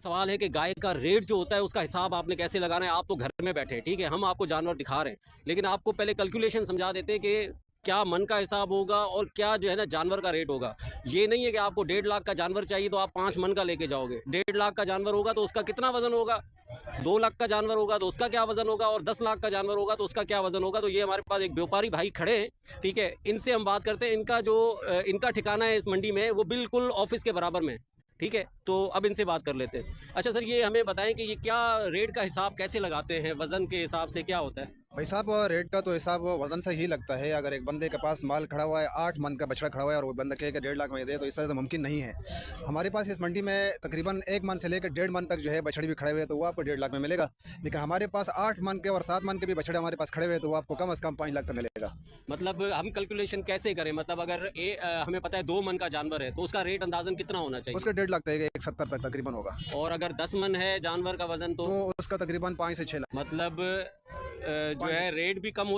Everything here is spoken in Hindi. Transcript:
सवाल है कि गाय का रेट जो होता है उसका हिसाब आपने कैसे लगाना है। आप तो घर में बैठे हैं, ठीक है, हम आपको जानवर दिखा रहे हैं, लेकिन आपको पहले कैलकुलेशन समझा देते हैं कि क्या मन का हिसाब होगा और क्या जो है ना जानवर का रेट होगा। ये नहीं है कि आपको 1.5 लाख का जानवर चाहिए तो आप 5 मन का लेके जाओगे। 1.5 लाख का जानवर होगा तो उसका कितना वजन होगा, 2 लाख का जानवर होगा तो उसका क्या वजन होगा, और 10 लाख का जानवर होगा तो उसका क्या वजन होगा। तो ये हमारे पास एक व्यापारी भाई खड़े हैं, ठीक है, इनसे हम बात करते हैं। इनका जो इनका ठिकाना है इस मंडी में वो बिल्कुल ऑफिस के बराबर में, ठीक है। तो अब इनसे बात कर लेते हैं। अच्छा सर, ये हमें बताएं कि ये क्या रेट का हिसाब कैसे लगाते हैं, वजन के हिसाब से क्या होता है। भाई साहब, रेट का तो हिसाब वजन से ही लगता है। अगर एक बंदे के पास माल खड़ा हुआ है, 8 मन का बछड़ा खड़ा हुआ है और वो बंदा कहे कि 1.5 लाख में दे, तो इससे तो मुमकिन नहीं है। हमारे पास इस मंडी में तकरीबन 1 मन से लेकर 1.5 मन तक जो है बछड़े भी खड़े हुए हैं, तो वो आपको 1.5 लाख में मिलेगा। लेकिन हमारे पास 8 मन के और 7 मन के भी बछड़े हमारे पास खड़े हुए हैं, तो वो आपको कम से कम 5 लाख तक मिलेगा। मतलब हम कैलकुलेशन कैसे करें, मतलब अगर हमें पता है 2 मन का जानवर है तो उसका रेट अंदाजन कितना होना चाहिए। उसका 1.5 लाख तक 170 तक तकरीबन होगा। और अगर 10 मन है जानवर का वजन तो उसका तकरीबन 5 से 6 लाख। मतलब जो 5 से है 6। रेट भी कम होता